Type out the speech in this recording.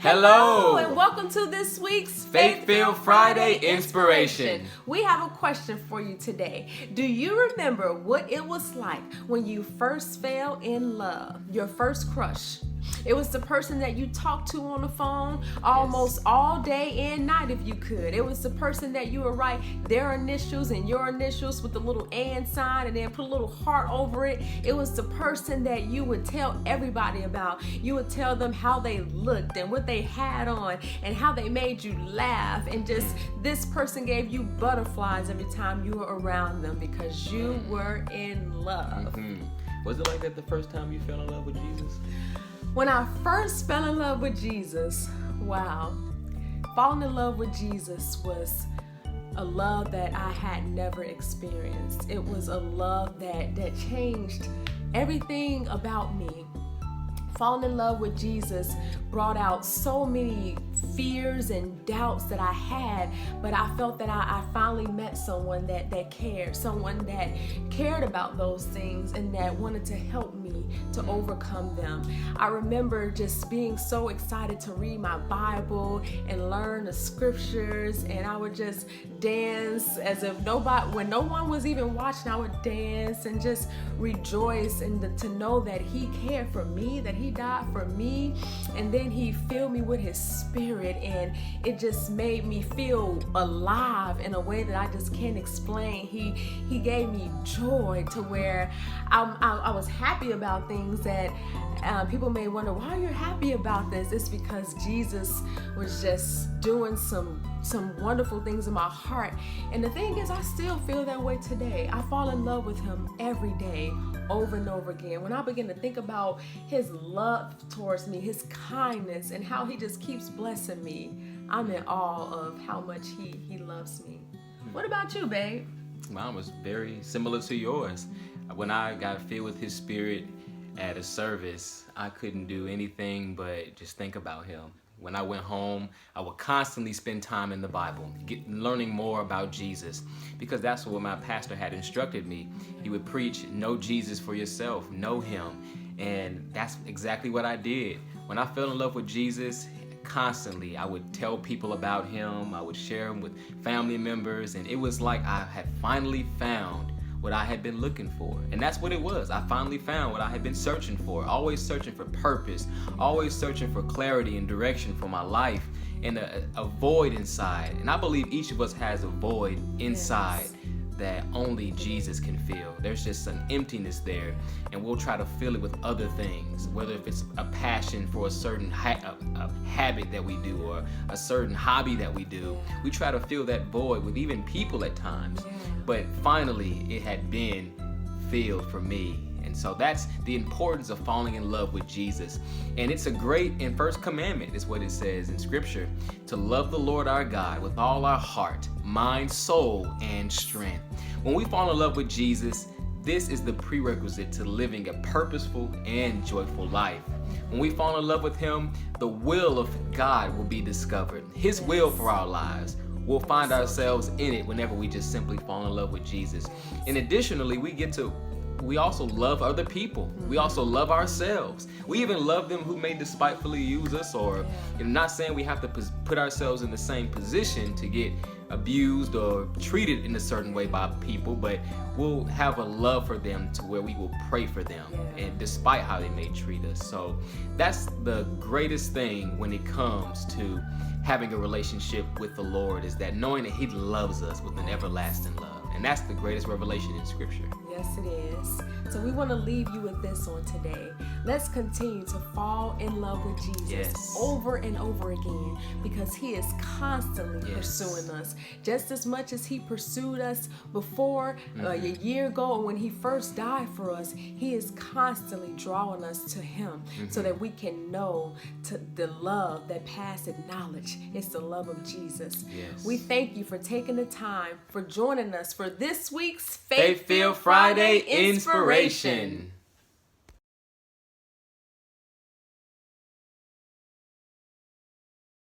Hello, and welcome to this week's Faith-Filled Friday Inspiration. We have a question for you today. Do you remember what it was like when you first fell in love? Your first crush? It was the person that you talked to on the phone almost all day and night if you could. It was the person that you would write their initials and your initials with the little and sign and then put a little heart over it. It was the person that you would tell everybody about. You would tell them how they looked and what they had on and how they made you laugh, and just this person gave you butterflies every time you were around them because you were in love. Was it like that the first time you fell in love with Jesus? When I first fell in love with Jesus, wow, falling in love with Jesus was a love that I had never experienced. It was a love that changed everything about me. Falling in love with Jesus brought out so many fears and doubts that I had, but I felt that I finally met someone that cared, someone that cared about those things and that wanted to help me to overcome them. I remember just being so excited to read my Bible and learn the scriptures, and I would just dance as if when no one was even watching. I would dance and just rejoice and to know that He cared for me, that He died for me, and then He filled me with His Spirit, and it just made me feel alive in a way that I just can't explain. He gave me joy to where I was happy about things that people may wonder, why are you happy about this? It's because Jesus was just doing some wonderful things in my heart. And the thing is, I still feel that way today. I fall in love with Him every day, over and over again. When I begin to think about His love towards me, His kindness, and how He just keeps blessing me, I'm in awe of how much He loves me. What about you, babe? Mine was very similar to yours. When I got filled with His Spirit at a service, I couldn't do anything but just think about Him. When I went home, I would constantly spend time in the Bible, learning more about Jesus, because that's what my pastor had instructed me. He would preach, know Jesus for yourself, know Him. And that's exactly what I did. When I fell in love with Jesus, constantly I would tell people about Him. I would share Him with family members, and it was like I had finally found what I had been looking for. And that's what it was. I finally found what I had been searching for. Always searching for purpose, always searching for clarity and direction for my life, and a void inside. And I believe each of us has a void inside that only Jesus can fill. There's just an emptiness there, and we'll try to fill it with other things, whether if it's a passion for a certain habit that we do or a certain hobby that we do. We try to fill that void with even people at times. But finally, it had been filled for me. And so that's the importance of falling in love with Jesus. And it's a great and first commandment, is what it says in Scripture, to love the Lord our God with all our heart, mind, soul, and strength. When we fall in love with Jesus, this is the prerequisite to living a purposeful and joyful life. When we fall in love with Him, the will of God will be discovered. His will for our lives. We'll find ourselves in it whenever we just simply fall in love with Jesus. And additionally, we also love other people. We also love ourselves. We even love them who may despitefully use us, or I'm not saying we have to put ourselves in the same position to get abused or treated in a certain way by people, but we'll have a love for them to where we will pray for them, and despite how they may treat us. So that's the greatest thing when it comes to having a relationship with the Lord, is that knowing that He loves us with an everlasting love. And that's the greatest revelation in Scripture. Yes, it is. So we want to leave you with this on today. Let's continue to fall in love with Jesus over and over again, because He is constantly pursuing us. Just as much as He pursued us before a year ago when He first died for us, He is constantly drawing us to Him so that we can know the love that passeth knowledge. It's the love of Jesus. We thank you for taking the time, for joining us for this week's Faith-Filled Friday Inspiration.